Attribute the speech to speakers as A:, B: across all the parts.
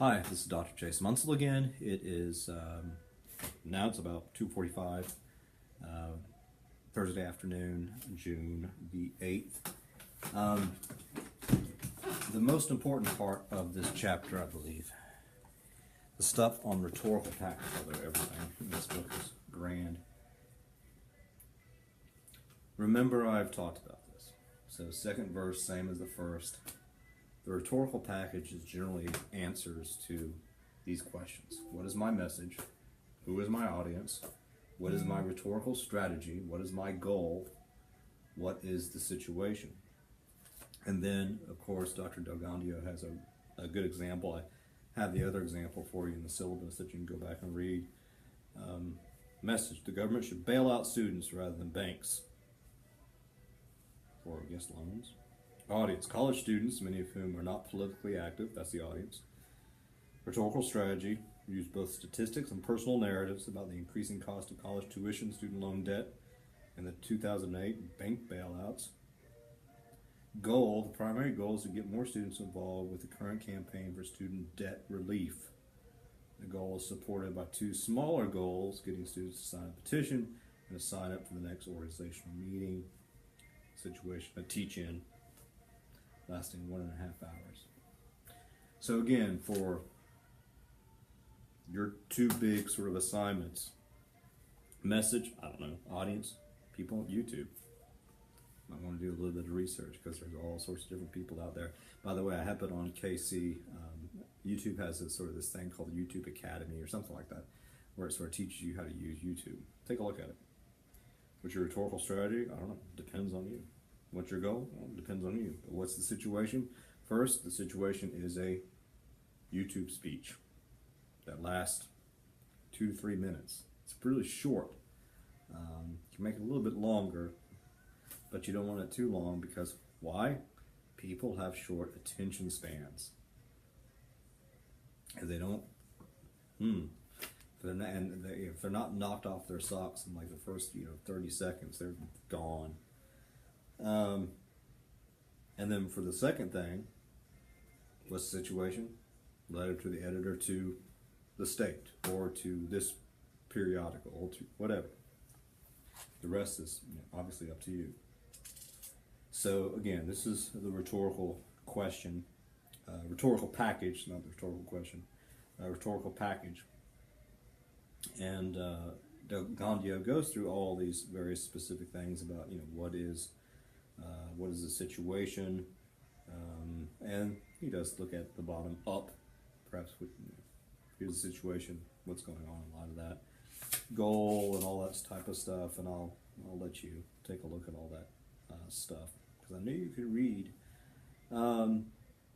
A: Hi, this is Dr. Chase Munsell again. It is, now it's about 2:45, Thursday afternoon, June the 8th. The most important part of this chapter, I believe, the stuff on rhetorical package, although everything in this book is grand. Remember, I've talked about this. So second verse, same as the first. The rhetorical package is generally answers to these questions. What is my message? Who is my audience? What is my rhetorical strategy? What is my goal? What is the situation? And then, of course, Dr. Delgandio has a good example. I have the other example for you in the syllabus that you can go back and read. Message: the government should bail out students rather than banks. Or, I guess, loans. Audience: college students, many of whom are not politically active. That's the audience. Rhetorical strategy: use both statistics and personal narratives about the increasing cost of college tuition, student loan debt, and the 2008 bank bailouts. Goal: the primary goal is to get more students involved with the current campaign for student debt relief. The goal is supported by two smaller goals: getting students to sign a petition and to sign up for the next organizational meeting. Situation: a teach-in lasting 1.5 hours. So again, for your two big sort of assignments, message, I don't know, audience, people on YouTube. I want to do a little bit of research because there's all sorts of different people out there. By the way, I have put on KC, YouTube has this thing called YouTube Academy or something like that, where it sort of teaches you how to use YouTube. Take a look at it. What's your rhetorical strategy? I don't know, depends on you. What's your goal? Well, it depends on you. But what's the situation? First, the situation is a YouTube speech that lasts 2 to 3 minutes. It's really short. You can make it a little bit longer, but you don't want it too long because why? People have short attention spans. And they don't, if they're not knocked off their socks in like the first 30 seconds, they're gone. And then for the second thing, what's the situation? Letter to the editor, to the state, or to this periodical, or to whatever. The rest is obviously up to you. So again, this is the rhetorical question, rhetorical package, not the rhetorical question, rhetorical package. And Delgandio goes through all these various specific things about what is the situation, and he does look at the bottom up, perhaps with, here's the situation, what's going on, a lot of that, goal and all that type of stuff, and I'll let you take a look at all that stuff, because I knew you could read. But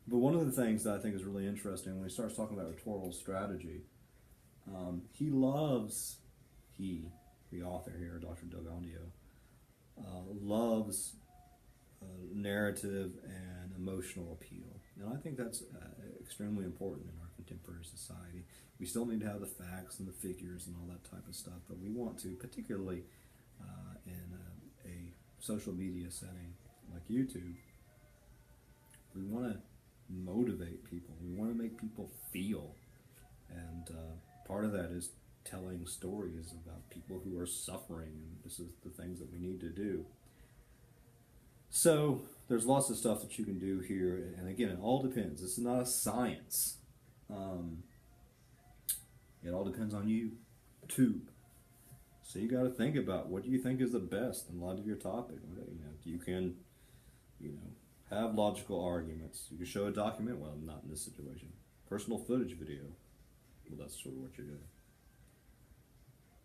A: one of the things that I think is really interesting when he starts talking about rhetorical strategy, the author here, Dr. Delgandio, loves narrative and emotional appeal. And I think that's extremely important in our contemporary society. We still need to have the facts and the figures and all that type of stuff, but we want to, particularly in a social media setting like YouTube, we want to motivate people. We want to make people feel. And part of that is telling stories about people who are suffering, and this is the things that we need to do. So there's lots of stuff that you can do here, and again, it all depends. This is not a science. It all depends on you, tube. So you got to think about what do you think is the best in light of your topic. You can, have logical arguments. You can show a document. Well, not in this situation. Personal footage video. Well, that's sort of what you're doing.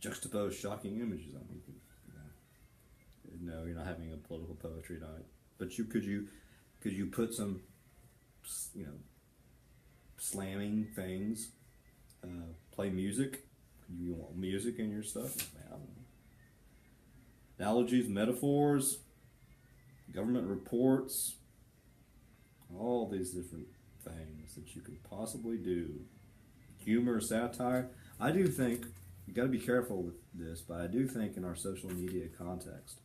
A: Juxtapose shocking images. No, you're not having a political poetry night. But could you put some, slamming things? Play music. You want music in your stuff? I don't know. Analogies, metaphors, government reports, all these different things that you could possibly do. Humor, satire. I do think, you got to be careful with this, but I do think in our social media context,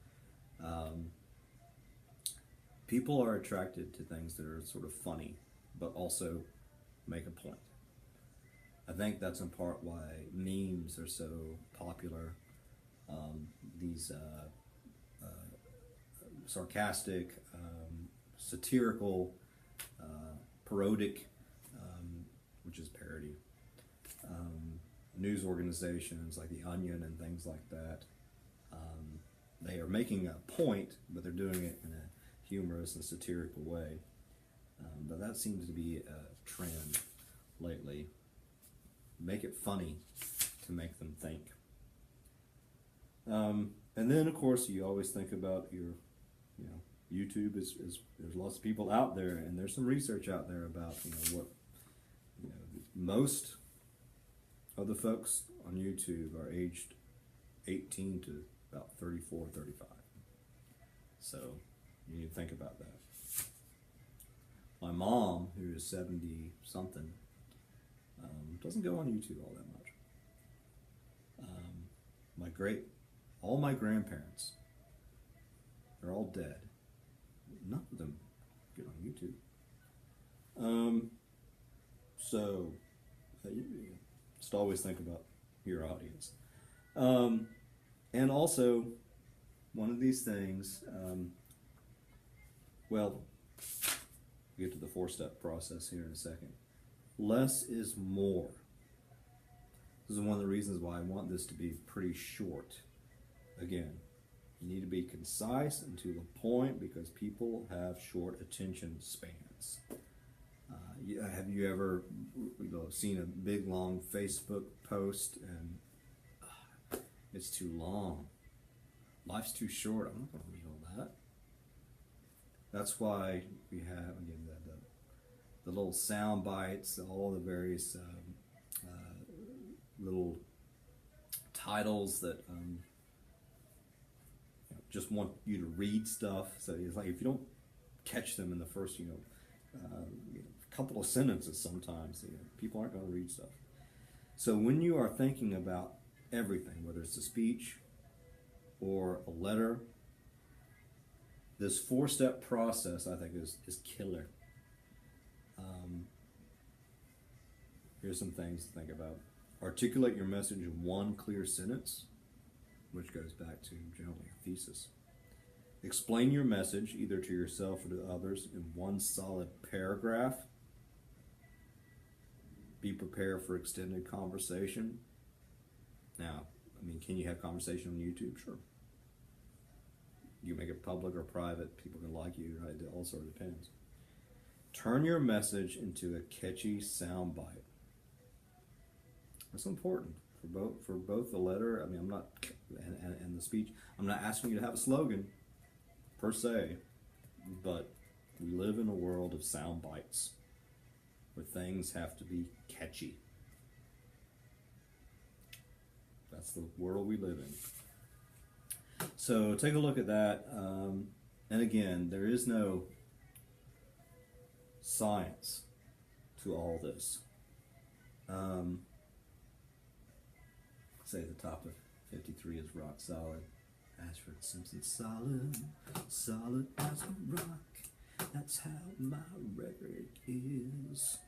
A: people are attracted to things that are sort of funny, but also make a point. I think that's in part why memes are so popular. These sarcastic, satirical, parodic, which is parody, news organizations like The Onion and things like that. They are making a point, but they're doing it in a humorous and satirical way. But that seems to be a trend lately. Make it funny to make them think. And then, of course, you always think about YouTube is there's lots of people out there, and there's some research out there about what most of the folks on YouTube are aged 18 to about 34, 35. So you need to think about that. My mom, who is 70 something, doesn't go on YouTube all that much. All my grandparents, they're all dead. None of them get on YouTube. So just always think about your audience. And also, one of these things, we'll get to the 4-step process here in a second. Less is more. This is one of the reasons why I want this to be pretty short. Again, you need to be concise and to the point because people have short attention spans. Have you ever seen a big long Facebook post and it's too long? Life's too short. I'm not going to read all that. That's why we have again the little sound bites, all the various little titles that just want you to read stuff. So it's like if you don't catch them in the first couple of sentences, sometimes people aren't going to read stuff. So when you are thinking about everything, whether it's a speech or a letter, this 4-step process I think is killer. Here's some things to think about. Articulate your message in one clear sentence, which goes back to generally a thesis. Explain your message either to yourself or to others in one solid paragraph. Be prepared for extended conversation. Now, can you have conversation on YouTube? Sure. You make it public or private, people can like you, right? It all sort of depends. Turn your message into a catchy soundbite. That's important for both the letter. I'm not and the speech. I'm not asking you to have a slogan per se, but we live in a world of sound bites where things have to be catchy. That's the world we live in. So take a look at that. And again, there is no science to all this. Say the top of 53 is rock solid. Ashford Simpson solid, solid as a rock. That's how my record is.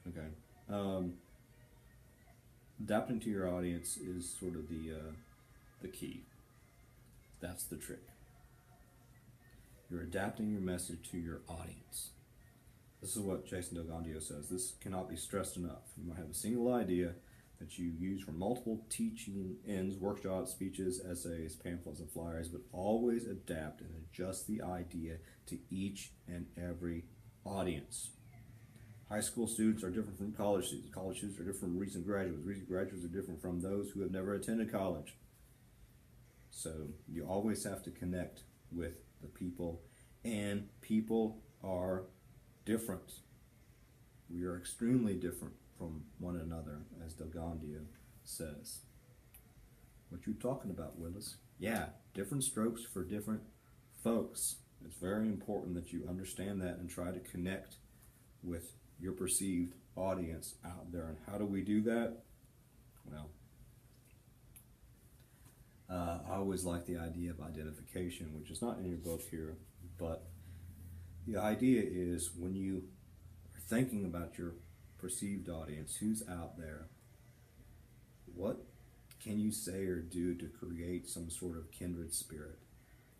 A: Okay. Adapting to your audience is sort of the key. That's the trick. You're adapting your message to your audience. This is what Jason Del Gandio says. This cannot be stressed enough. You might have a single idea that you use for multiple teaching ends, workshops, speeches, essays, pamphlets, and flyers, but always adapt and adjust the idea to each and every audience. High school students are different from college students. College students are different from recent graduates. Recent graduates are different from those who have never attended college. So you always have to connect with the people, and people are different. We are extremely different from one another, as Del Gandio says. What you talking about, Willis? Yeah, different strokes for different folks. It's very important that you understand that and try to connect with your perceived audience out there. And how do we do that? Well, I always like the idea of identification, which is not in your book here, but the idea is when you are thinking about your perceived audience, who's out there, what can you say or do to create some sort of kindred spirit,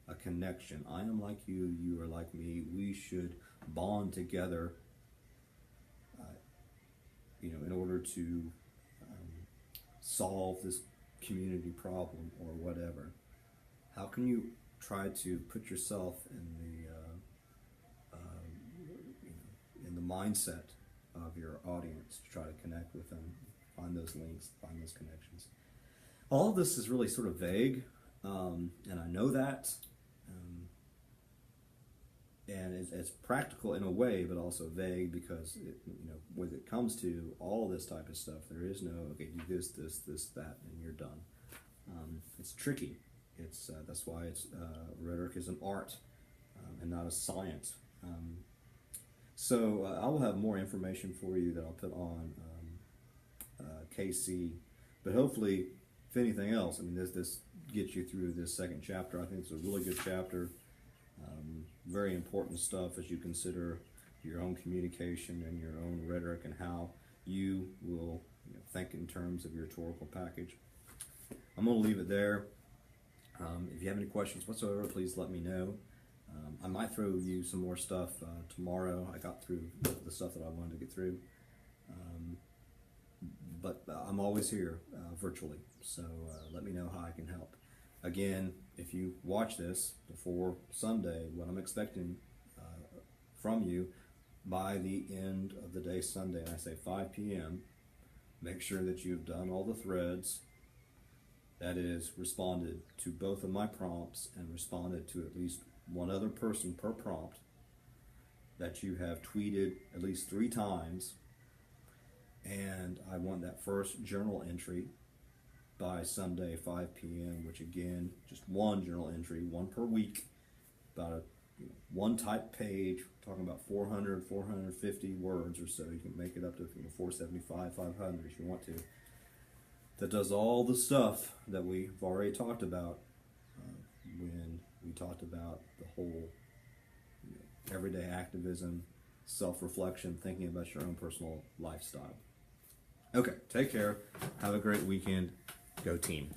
A: a connection? I am like you, you are like me. We should bond together, in order to solve this community problem or whatever. How can you try to put yourself in the mindset of your audience to try to connect with them, find those links, find those connections? All of this is really sort of vague, and I know that, and it's practical in a way, but also vague because when it comes to all this type of stuff, there is no okay, do this, that, and you're done. It's tricky. That's why rhetoric is an art and not a science. So I will have more information for you that I'll put on KC, but hopefully, if anything else, this gets you through this second chapter. I think it's a really good chapter. Very important stuff as you consider your own communication and your own rhetoric and how you will think in terms of your rhetorical package. I'm going to leave it there. If you have any questions whatsoever, please let me know. I might throw you some more stuff tomorrow. I got through the stuff that I wanted to get through. But I'm always here virtually, so let me know how I can help. Again, if you watch this before Sunday, what I'm expecting from you by the end of the day Sunday, and I say 5 p.m., make sure that you've done all the threads, that is, responded to both of my prompts and responded to at least one other person per prompt, that you have tweeted at least 3 times, and I want that first journal entry by Sunday 5 p.m., which again, just one journal entry, one per week, about one type page, talking about 400, 450 words or so. You can make it up to 475, 500 if you want to. That does all the stuff that we've already talked about when we talked about the whole everyday activism, self-reflection, thinking about your own personal lifestyle. Okay, take care. Have a great weekend. Go team.